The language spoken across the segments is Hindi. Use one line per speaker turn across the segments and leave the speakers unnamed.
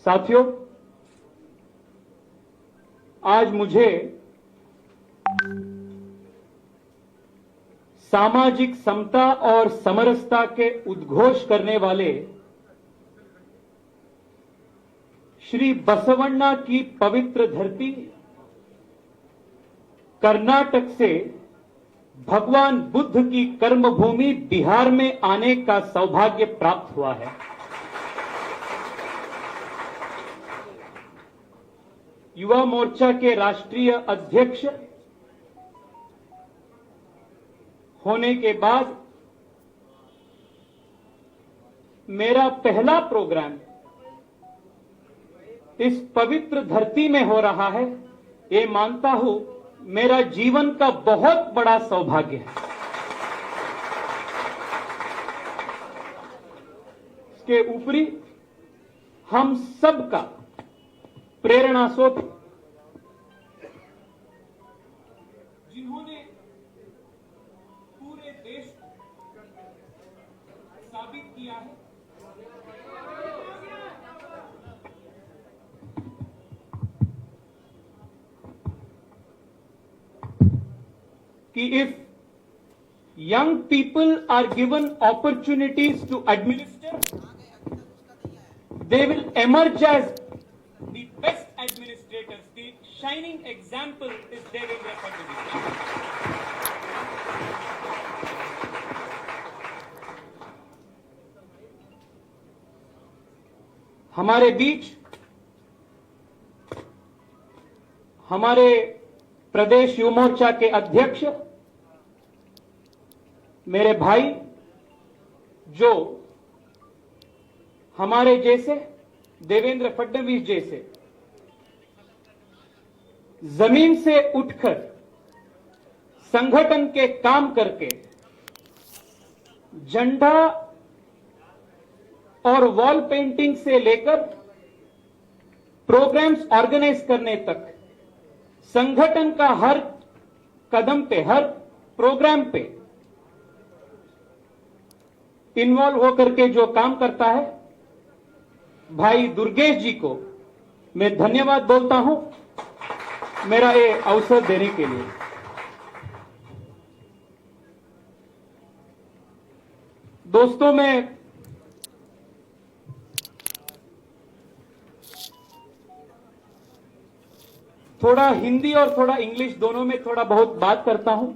साथियों, आज मुझे सामाजिक समता और समरसता के उद्घोष करने वाले श्री बसवण्णा की पवित्र धरती कर्नाटक से भगवान बुद्ध की कर्मभूमि बिहार में आने का सौभाग्य प्राप्त हुआ है। युवा मोर्चा के राष्ट्रीय अध्यक्ष होने के बाद मेरा पहला प्रोग्राम इस पवित्र धरती में हो रहा है, ये मानता हूं मेरा जीवन का बहुत बड़ा सौभाग्य है। इसके ऊपरी हम सबका प्रेरणा स्रोत जिन्होंने पूरे देश को साबित किया है कि if young people are given opportunities to administer, they will emerge as the best administrators. The shining example is Devendra Fadnavis. हमारे बीच हमारे प्रदेश युवा मोर्चा के अध्यक्ष मेरे भाई जो हमारे जैसे देवेंद्र फडणवीस जैसे जमीन से उठकर संगठन के काम करके झंडा और वॉल पेंटिंग से लेकर प्रोग्राम्स ऑर्गेनाइज करने तक संगठन का हर कदम पे, हर प्रोग्राम पे इन्वॉल्व होकर के जो काम करता है, भाई दुर्गेश जी को मैं धन्यवाद बोलता हूं मेरा ये अवसर देने के लिए। दोस्तों, मैं थोड़ा हिंदी और थोड़ा इंग्लिश दोनों में थोड़ा बहुत बात करता हूं।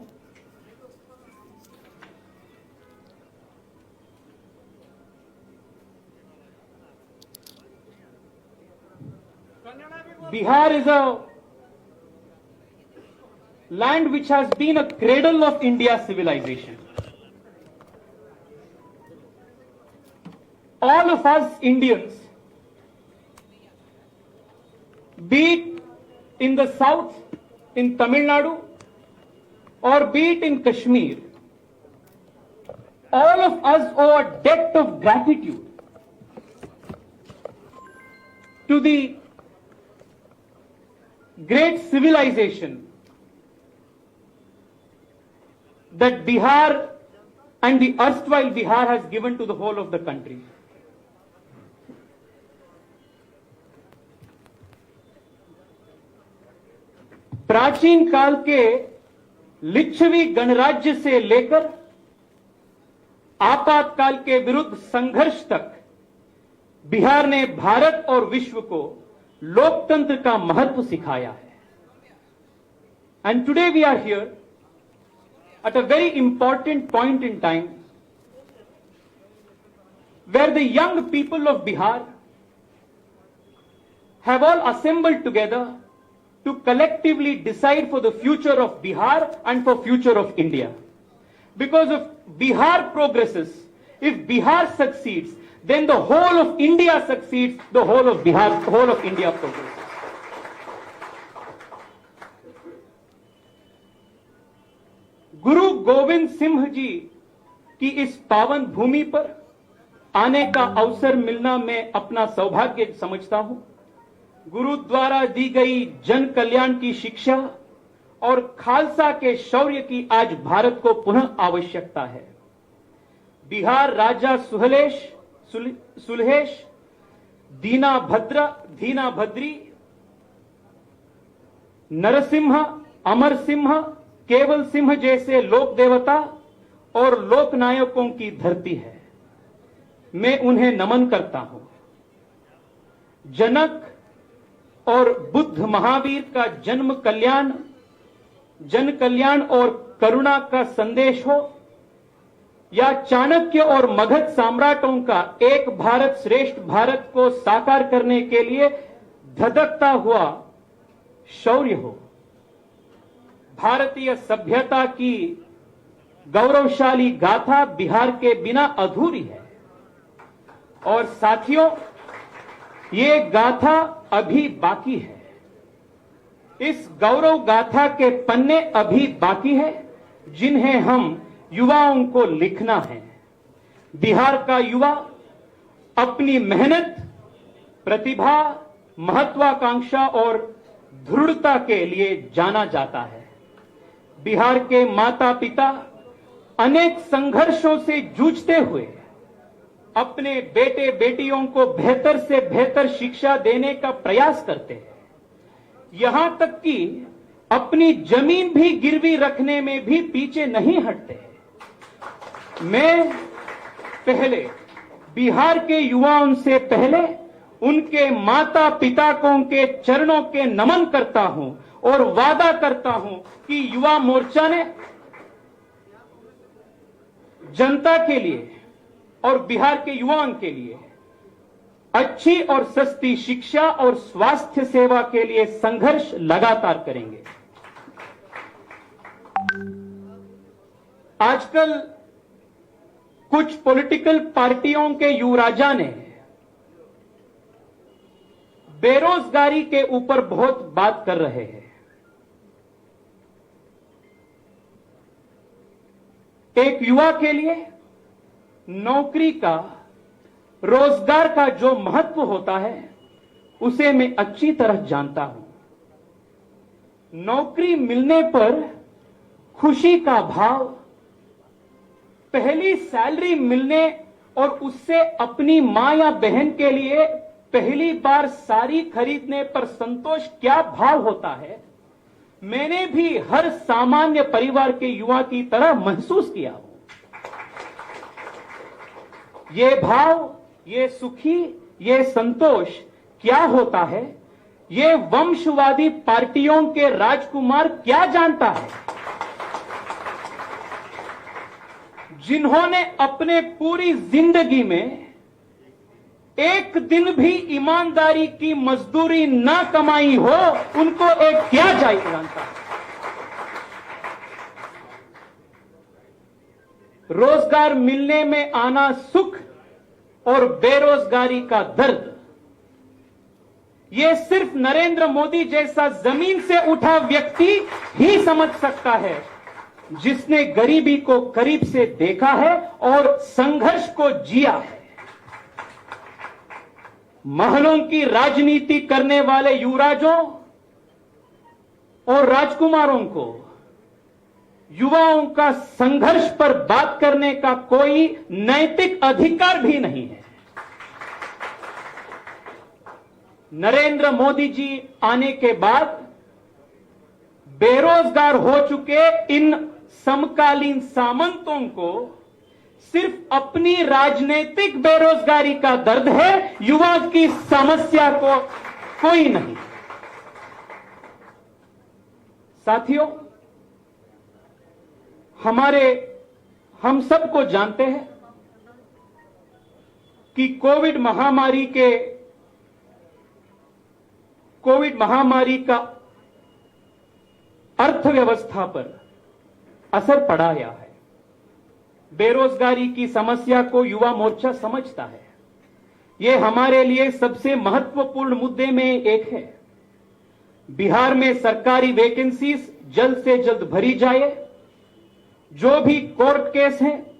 Bihar is a land which has been a cradle of India's civilization. All of us Indians, be it in the south, in Tamil Nadu, or be it in Kashmir, all of us owe a debt of gratitude to the great civilization that Bihar and the erstwhile Bihar has given to the whole of the country. प्राचीन काल के लिच्छवी गणराज्य से लेकर आपातकाल के विरुद्ध संघर्ष तक बिहार ने भारत और विश्व को लोकतंत्र का महत्व सिखाया है। And today we are here at a very important point in time where the young people of Bihar have all assembled together to collectively decide for the future of Bihar and for future of India. Because if Bihar progresses, if Bihar succeeds, then the whole of India succeeds, the whole of Bihar, the whole of India progresses. गुरु गोविंद सिंह जी की इस पावन भूमि पर आने का अवसर मिलना मैं अपना सौभाग्य समझता हूं। गुरु द्वारा दी गई जन कल्याण की शिक्षा और खालसा के शौर्य की आज भारत को पुनः आवश्यकता है। बिहार राजा सुलहेश दीना भद्री, नरसिम्हा, अमर सिंह, केवल सिंह जैसे लोक देवता और लोकनायकों की धरती है। मैं उन्हें नमन करता हूं। जनक और बुद्ध महावीर का जन्म कल्याण, जन कल्याण और करुणा का संदेश हो, या चाणक्य और मगध सम्राटों का एक भारत श्रेष्ठ भारत को साकार करने के लिए धधकता हुआ शौर्य हो, भारतीय सभ्यता की गौरवशाली गाथा बिहार के बिना अधूरी है। और साथियों, ये गाथा अभी बाकी है। इस गौरव गाथा के पन्ने अभी बाकी है, जिन्हें हम युवाओं को लिखना है। बिहार का युवा अपनी मेहनत, प्रतिभा, महत्वाकांक्षा और दृढ़ता के लिए जाना जाता है। बिहार के माता पिता अनेक संघर्षों से जूझते हुए अपने बेटे बेटियों को बेहतर से बेहतर शिक्षा देने का प्रयास करते हैं। यहां तक कि अपनी जमीन भी गिरवी रखने में भी पीछे नहीं हटते। मैं पहले बिहार के युवाओं से पहले उनके माता पिता को के चरणों के नमन करता हूं और वादा करता हूं कि युवा मोर्चा ने जनता के लिए और बिहार के युवाओं के लिए अच्छी और सस्ती शिक्षा और स्वास्थ्य सेवा के लिए संघर्ष लगातार करेंगे। आजकल कुछ पॉलिटिकल पार्टियों के युवराजा ने बेरोजगारी के ऊपर बहुत बात कर रहे हैं। एक युवा के लिए नौकरी का, रोजगार का जो महत्व होता है उसे मैं अच्छी तरह जानता हूं। नौकरी मिलने पर खुशी का भाव, पहली सैलरी मिलने और उससे अपनी मां या बहन के लिए पहली बार साड़ी खरीदने पर संतोष क्या भाव होता है, मैंने भी हर सामान्य परिवार के युवा की तरह महसूस किया हो। ये भाव, ये सुखी, ये संतोष क्या होता है, ये वंशवादी पार्टियों के राजकुमार क्या जानता है, जिन्होंने अपने पूरी जिंदगी में एक दिन भी ईमानदारी की मजदूरी ना कमाई हो, उनको एक क्या जानता है। रोजगार मिलने में आना सुख और बेरोजगारी का दर्द, यह सिर्फ नरेंद्र मोदी जैसा जमीन से उठा व्यक्ति ही समझ सकता है, जिसने गरीबी को करीब से देखा है और संघर्ष को जिया है। महलों की राजनीति करने वाले युवराजों और राजकुमारों को युवाओं का संघर्ष पर बात करने का कोई नैतिक अधिकार भी नहीं है। नरेंद्र मोदी जी आने के बाद बेरोजगार हो चुके इन समकालीन सामंतों को सिर्फ अपनी राजनीतिक बेरोजगारी का दर्द है, युवा की समस्या को कोई नहीं। साथियों, हम सबको जानते हैं कि कोविड महामारी का अर्थव्यवस्था पर असर पड़ा है। बेरोजगारी की समस्या को युवा मोर्चा समझता है। यह हमारे लिए सबसे महत्वपूर्ण मुद्दे में एक है। बिहार में सरकारी वैकेंसीज जल्द से जल्द भरी जाए। जो भी कोर्ट केस हैं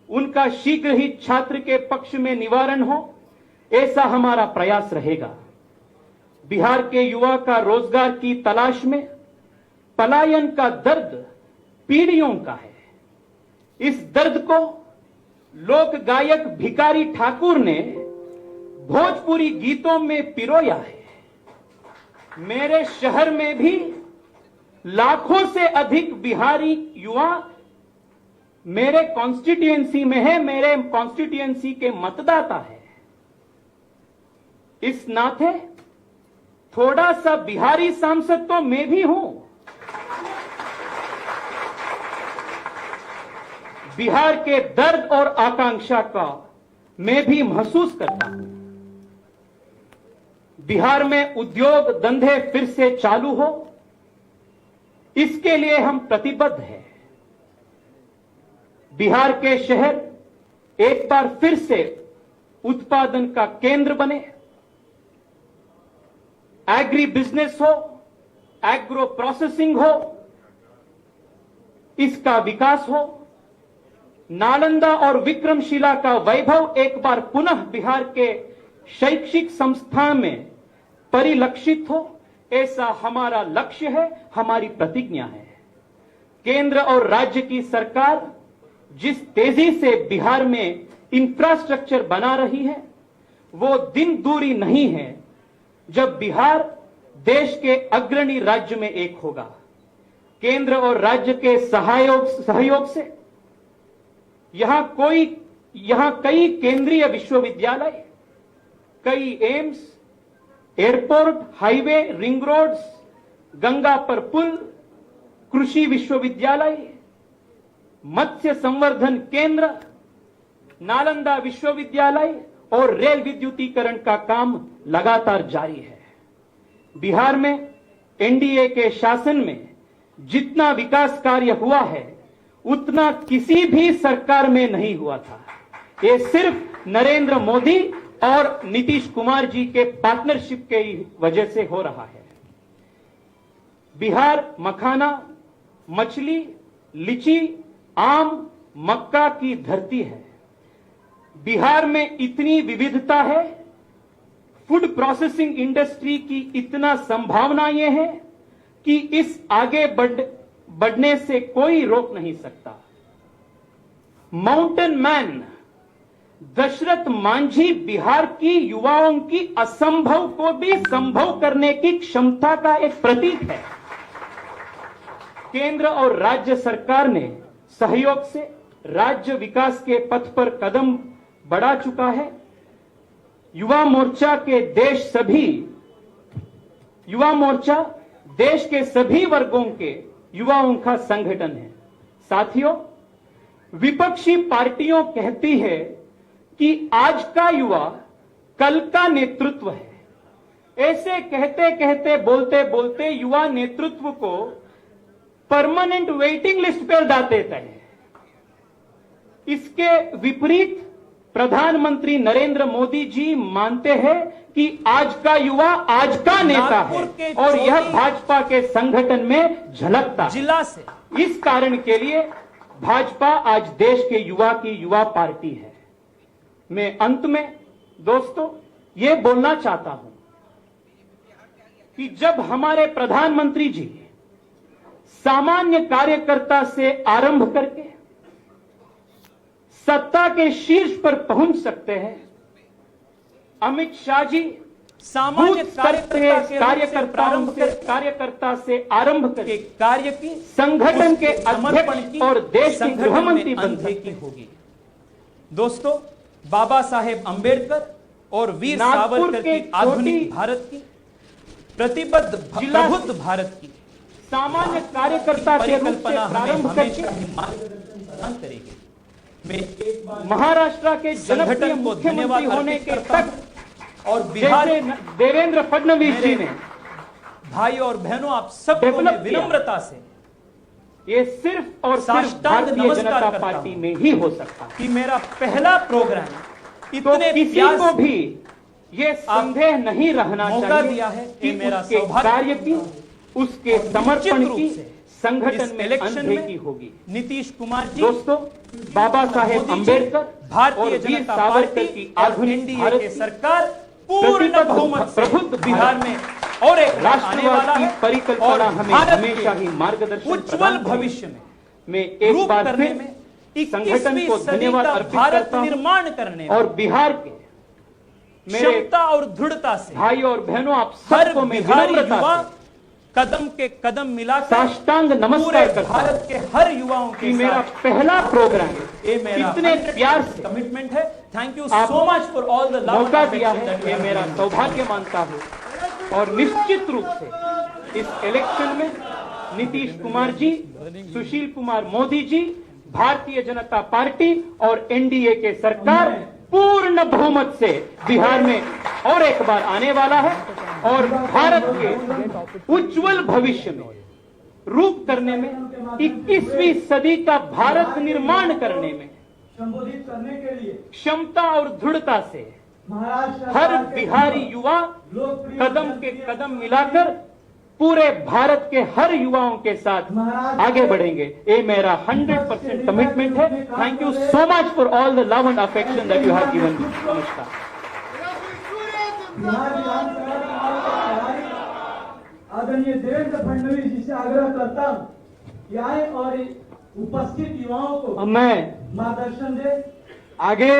उनका शीघ्र ही छात्र के पक्ष में निवारण हो, ऐसा हमारा प्रयास रहेगा। बिहार के युवा का रोजगार की तलाश में पलायन का दर्द पीढ़ियों का है। इस दर्द को लोक गायक भिखारी ठाकुर ने भोजपुरी गीतों में पिरोया है। मेरे शहर में भी लाखों से अधिक बिहारी युवा मेरे कॉन्स्टिट्यूएंसी में है, मेरे कॉन्स्टिट्यूएंसी के मतदाता है। इस नाते थोड़ा सा बिहारी सांसद तो मैं भी हूं। बिहार के दर्द और आकांक्षा का मैं भी महसूस करता हूं। बिहार में उद्योग धंधे फिर से चालू हो, इसके लिए हम प्रतिबद्ध हैं। बिहार के शहर एक बार फिर से उत्पादन का केंद्र बने, एग्री बिजनेस हो, एग्रो प्रोसेसिंग हो, इसका विकास हो। नालंदा और विक्रमशिला का वैभव एक बार पुनः बिहार के शैक्षिक संस्था में परिलक्षित हो, ऐसा हमारा लक्ष्य है, हमारी प्रतिज्ञा है। केंद्र और राज्य की सरकार जिस तेजी से बिहार में इंफ्रास्ट्रक्चर बना रही है, वो दिन दूरी नहीं है जब बिहार देश के अग्रणी राज्य में एक होगा। केंद्र और राज्य के सहयोग से यहां कई केंद्रीय विश्वविद्यालय, कई AIIMS, airport, highway, ring roads, Ganga पर पुल, कृषि विश्वविद्यालय, मत्स्य संवर्धन केंद्र, नालंदा विश्वविद्यालय और रेल विद्युतीकरण का काम लगातार जारी है। बिहार में एनडीए के शासन में जितना विकास कार्य हुआ है, उतना किसी भी सरकार में नहीं हुआ था। ये सिर्फ नरेंद्र मोदी और नीतीश कुमार जी के पार्टनरशिप के वजह से हो रहा है। बिहार मखाना, मछली, लीची, आम, मक्का की धरती है। बिहार में इतनी विविधता है, फूड प्रोसेसिंग इंडस्ट्री की इतना संभावनाएं हैं कि इस आगे बढ़ने से कोई रोक नहीं सकता। माउंटेन मैन दशरथ मांझी बिहार की युवाओं की असंभव को भी संभव करने की क्षमता का एक प्रतीक है। केंद्र और राज्य सरकार ने सहयोग से राज्य विकास के पथ पर कदम बढ़ा चुका है। युवा मोर्चा देश के सभी वर्गों के युवाओं का संगठन है। साथियों, विपक्षी पार्टियों कहती है कि आज का युवा कल का नेतृत्व है। ऐसे कहते कहते बोलते बोलते युवा नेतृत्व को परमानेंट वेटिंग लिस्ट पर डाल देता है। इसके विपरीत प्रधानमंत्री नरेंद्र मोदी जी मानते हैं कि आज का युवा आज का नेता है और यह भाजपा के संगठन में झलकता है।
जिला से
इस कारण के लिए भाजपा आज देश के युवा की युवा पार्टी है। मैं अंत में दोस्तों ये बोलना चाहता हूं कि जब हमारे प्रधानमंत्री जी सामान्य कार्यकर्ता से आरंभ करके सत्ता के शीर्ष पर पहुंच सकते हैं, अमित शाह जी
सामान्य
कार्यकर्ता से आरंभ करके
कार्य की
संगठन के अध्यक्ष और देश के गृह मंत्री बनने
की होगी। दोस्तों, बाबा साहेब अंबेडकर और वीर सावरकर की आधुनिक भारत की प्रतिबद्ध प्रबुद्ध भारत की
सामान्य कार्यकर्ता के रूप से प्रारंभ करके
करेगी।
महाराष्ट्र के जनप्रिय मुख्यमंत्री होने के तक
और बिहार
देवेंद्र फडणवीस जी ने
भाई और बहनों, आप सबको विनम्रता से
ये सिर्फ और सिर्फ भारतीय जनता पार्टी में ही हो सकता
कि मेरा पहला प्रोग्राम इतने
किसी को भी ये संदेह नहीं रहना चाहिए
दिया है
कि
मेरा
कार्य की, उसके समर्पण की संगठन में
इलेक्शन
में की होगी।
नीतीश कुमार जी,
दोस्तों, बाबा साहेब अंबेडकर,
भारतीय जनता पार्टी की आधुनिक भारत की सरकार पूर्ण बहुमत प्रबुद्ध बिहार में और एक
राष्ट्रवाद की परिकल्पना हमें हमेशा ही मार्गदर्शन
उज्जवल भविष्य में
मैं एक बार फिर संगठन को धन्यवाद अर्पित करता हूं
निर्माण करने
और बिहार के मेरे
क्षमता और दृढ़ता से
भाई और बहनों, आप
हर
सबको मैं
बिहारी
विनम्रता
युवा
से
कदम के कदम मिलाकर
साष्टांग
पूरे
नमस्कार करता हूं
भारत के हर युवाओं
कि
के
मेरा
साथ
पहला प्रोग्राम
ये मेरा
इतने प्यार से
कमिटमेंट है। थैंक यू
आप
so much for all the love
मौका दिया है, ये मेरा सौभाग्य मानता हूं। और निश्चित रूप से इस इलेक्शन में नीतीश कुमार जी, सुशील कुमार मोदी जी, भारतीय जनता पार्टी और एनडीए के सरकार पूर्ण बहुमत से बिहार में और एक बार आने वाला है और भारत के उज्जवल भविष्य में रूप करने में, 21वीं सदी का भारत निर्माण करने में
संबोधित करने के लिए
क्षमता और दृढ़ता से
महाराष्ट्र
हर बिहारी युवा कदम के कदम मिलाकर पूरे भारत के हर युवाओं के साथ आगे बढ़ेंगे। ये मेरा 100% कमिटमेंट है। Thank you so much for all the love and affection that you have given me. नमस्कार।
बिहार विधानसभा चुनाव का तैयारी आदरणीय देवेंद्र फडणवीस जी से आग्रह करता हूं कि आए और उपस्थित युवाओं को
मैं
मार्गदर्शन दे।
आगे